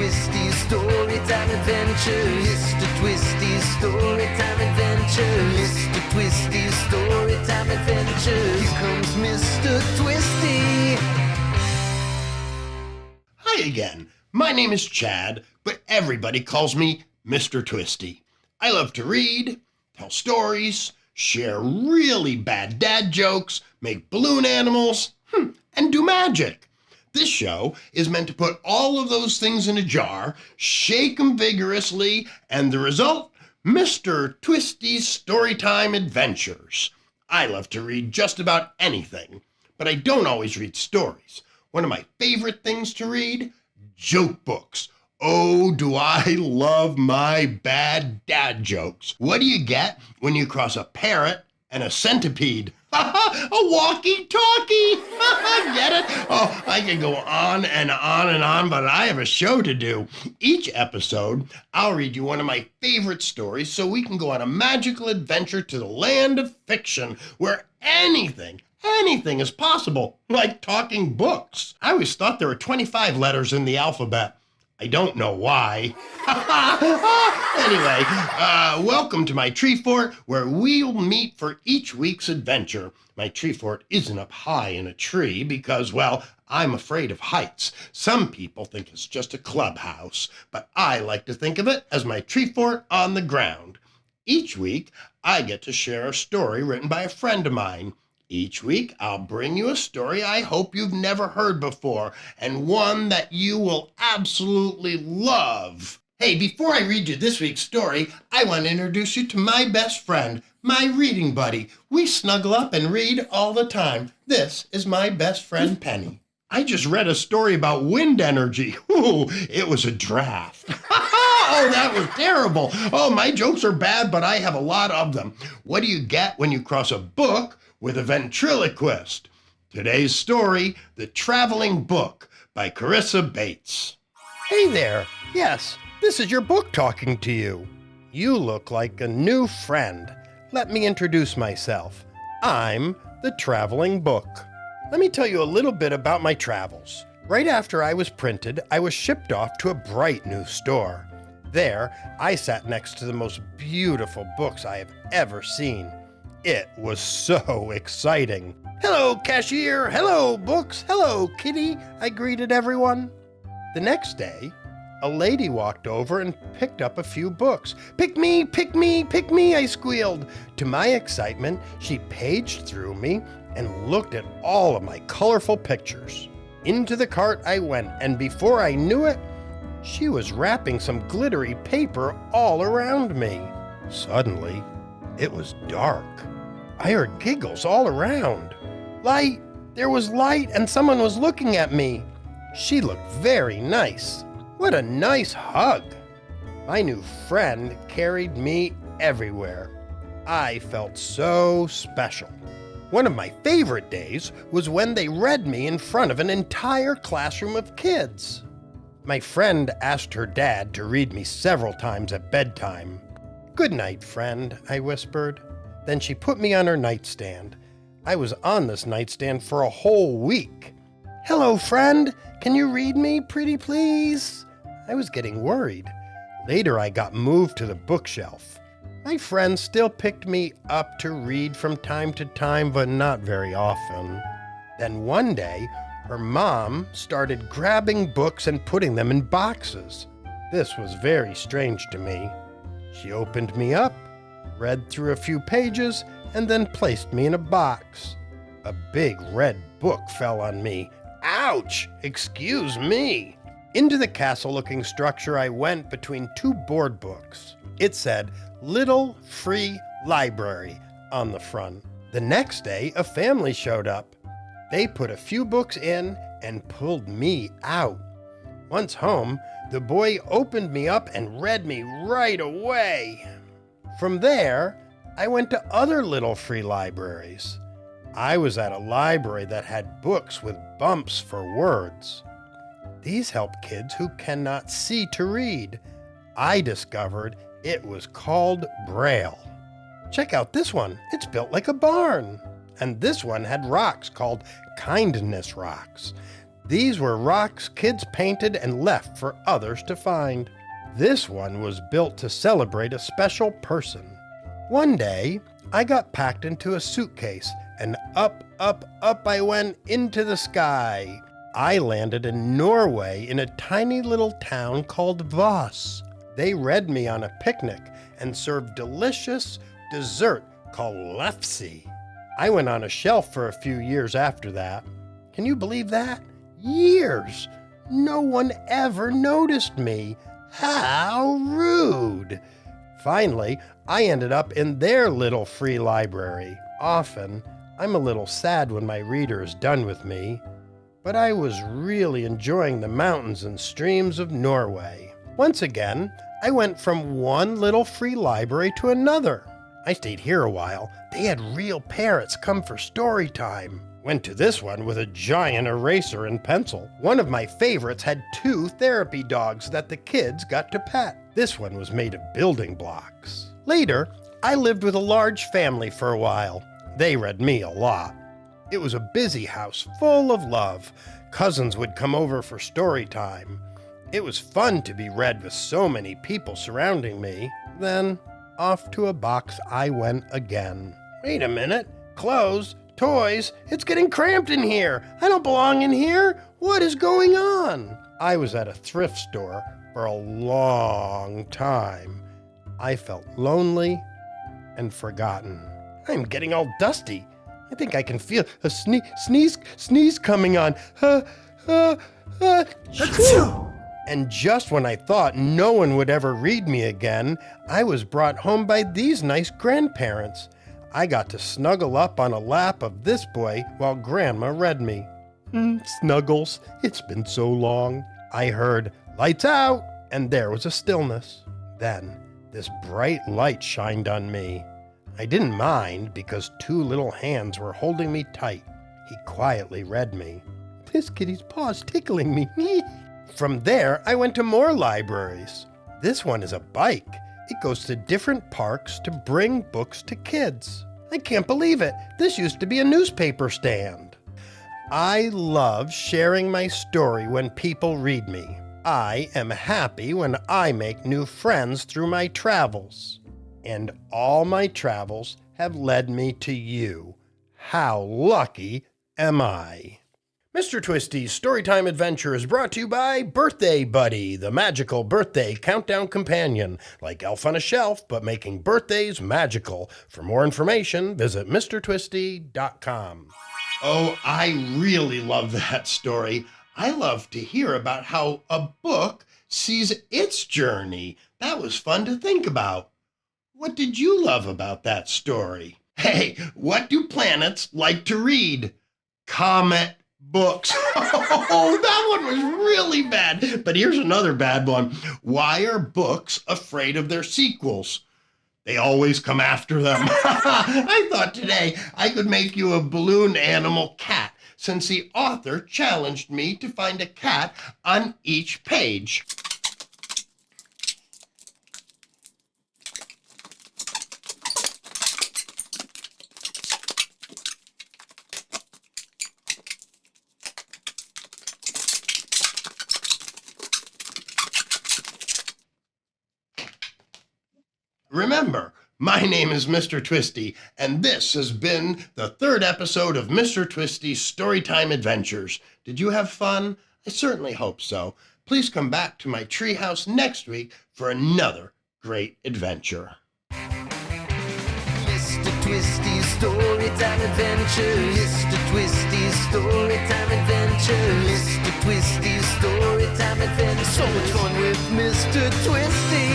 Twisty's Storytime Adventures. Mr. Twisty's Storytime Adventures. Mr. Twisty's Storytime Adventures. Here comes Mr. Twisty. Hi again. My name is Chad, but everybody calls me Mr. Twisty. I love to read, tell stories, share really bad dad jokes, make balloon animals, and do magic. This show is meant to put all of those things in a jar, shake them vigorously, and the result, Mr. Twisty's Storytime Adventures. I love to read just about anything, but I don't always read stories. One of my favorite things to read? Joke books. Oh, do I love my bad dad jokes. What do you get when you cross a parrot and a centipede? A walkie-talkie! Get it? Oh, I can go on and on and on, but I have a show to do. Each episode, I'll read you one of my favorite stories so we can go on a magical adventure to the land of fiction where anything is possible, like talking books. I always thought there were 25 letters in the alphabet. I don't know why. Anyway, welcome to my tree fort where we'll meet for each week's adventure. My tree fort isn't up high in a tree because, well, I'm afraid of heights. Some people think it's just a clubhouse, but I like to think of it as my tree fort on the ground. Each week, I get to share a story written by a friend of mine. Each week, I'll bring you a story I hope you've never heard before, and one that you will absolutely love. Hey, before I read you this week's story, I want to introduce you to my best friend, my reading buddy. We snuggle up and read all the time. This is my best friend, Penny. I just read a story about wind energy. Ooh, it was a draft. Oh, that was terrible. Oh, my jokes are bad, but I have a lot of them. What do you get when you cross a book with a ventriloquist? Today's story, The Traveling Book by Charissa Bates. Hey there. Yes, this is your book talking to you. You look like a new friend. Let me introduce myself. I'm the Traveling Book. Let me tell you a little bit about my travels. Right after I was printed, I was shipped off to a bright new store. There, I sat next to the most beautiful books I have ever seen. It was so exciting. Hello, cashier. Hello, books. Hello, kitty. I greeted everyone. The next day, a lady walked over and picked up a few books. Pick me, pick me, pick me, I squealed. To my excitement, she paged through me and looked at all of my colorful pictures. Into the cart I went, and before I knew it, she was wrapping some glittery paper all around me. Suddenly, it was dark. I heard giggles all around. Light! There was light, and someone was looking at me. She looked very nice. What a nice hug! My new friend carried me everywhere. I felt so special. One of my favorite days was when they read me in front of an entire classroom of kids. My friend asked her dad to read me several times at bedtime. "Good night, friend," I whispered. Then she put me on her nightstand. I was on this nightstand for a whole week. "Hello, friend. Can you read me, pretty please?" I was getting worried. Later, I got moved to the bookshelf. My friend still picked me up to read from time to time, but not very often. Then one day, her mom started grabbing books and putting them in boxes. This was very strange to me. She opened me up, read through a few pages, and then placed me in a box. A big red book fell on me. Ouch! Excuse me! Into the castle-looking structure I went between two board books. It said, "Little Free Library" on the front. The next day, a family showed up. They put a few books in and pulled me out. Once home, the boy opened me up and read me right away. From there, I went to other little free libraries. I was at a library that had books with bumps for words. These help kids who cannot see to read. I discovered it was called Braille. Check out this one. It's built like a barn. And this one had rocks called kindness rocks. These were rocks kids painted and left for others to find. This one was built to celebrate a special person. One day, I got packed into a suitcase and up I went into the sky. I landed in Norway in a tiny little town called Voss. They read me on a picnic and served delicious dessert called lefse. I went on a shelf for a few years after that. Can you believe that? Years! No one ever noticed me. How rude! Finally, I ended up in their little free library. Often, I'm a little sad when my reader is done with me, but I was really enjoying the mountains and streams of Norway. Once again, I went from one little free library to another. I stayed here a while. They had real parrots come for story time. Went to this one with a giant eraser and pencil. One of my favorites had 2 therapy dogs that the kids got to pet. This one was made of building blocks. Later, I lived with a large family for a while. They read me a lot. It was a busy house full of love. Cousins would come over for story time. It was fun to be read with so many people surrounding me. Then, off to a box I went again. Wait a minute. Clothes, toys, it's getting cramped in here. I don't belong in here. What is going on? I was at a thrift store for a long time. I felt lonely and forgotten. I'm getting all dusty. I think I can feel a sneeze coming on. And just when I thought no one would ever read me again, I was brought home by these nice grandparents. I got to snuggle up on a lap of this boy while Grandma read me. Snuggles, it's been so long. I heard, "Lights out," and there was a stillness. Then, this bright light shined on me. I didn't mind because 2 little hands were holding me tight. He quietly read me. "This kitty's paw's tickling me." From there, I went to more libraries. This one is a bike. It goes to different parks to bring books to kids. I can't believe it. This used to be a newspaper stand. I love sharing my story when people read me. I am happy when I make new friends through my travels. And all my travels have led me to you. How lucky am I? Mr. Twisty's Storytime Adventure is brought to you by Birthday Buddy, the magical birthday countdown companion, like Elf on a Shelf, but making birthdays magical. For more information, visit MrTwisty.com. Oh, I really love that story. I love to hear about how a book sees its journey. That was fun to think about. What did you love about that story? Hey, what do planets like to read? Comet books. Oh, that one was really bad. But here's another bad one. Why are books afraid of their sequels? They always come after them. I thought today I could make you a balloon animal cat, since the author challenged me to find a cat on each page. Remember, my name is Mr. Twisty, and this has been the 3rd episode of Mr. Twisty's Storytime Adventures. Did you have fun? I certainly hope so. Please come back to my treehouse next week for another great adventure. Mr. Twisty's Storytime Adventures. Mr. Twisty's Storytime Adventures. Mr. Twisty's Storytime Adventures. So much fun with Mr. Twisty.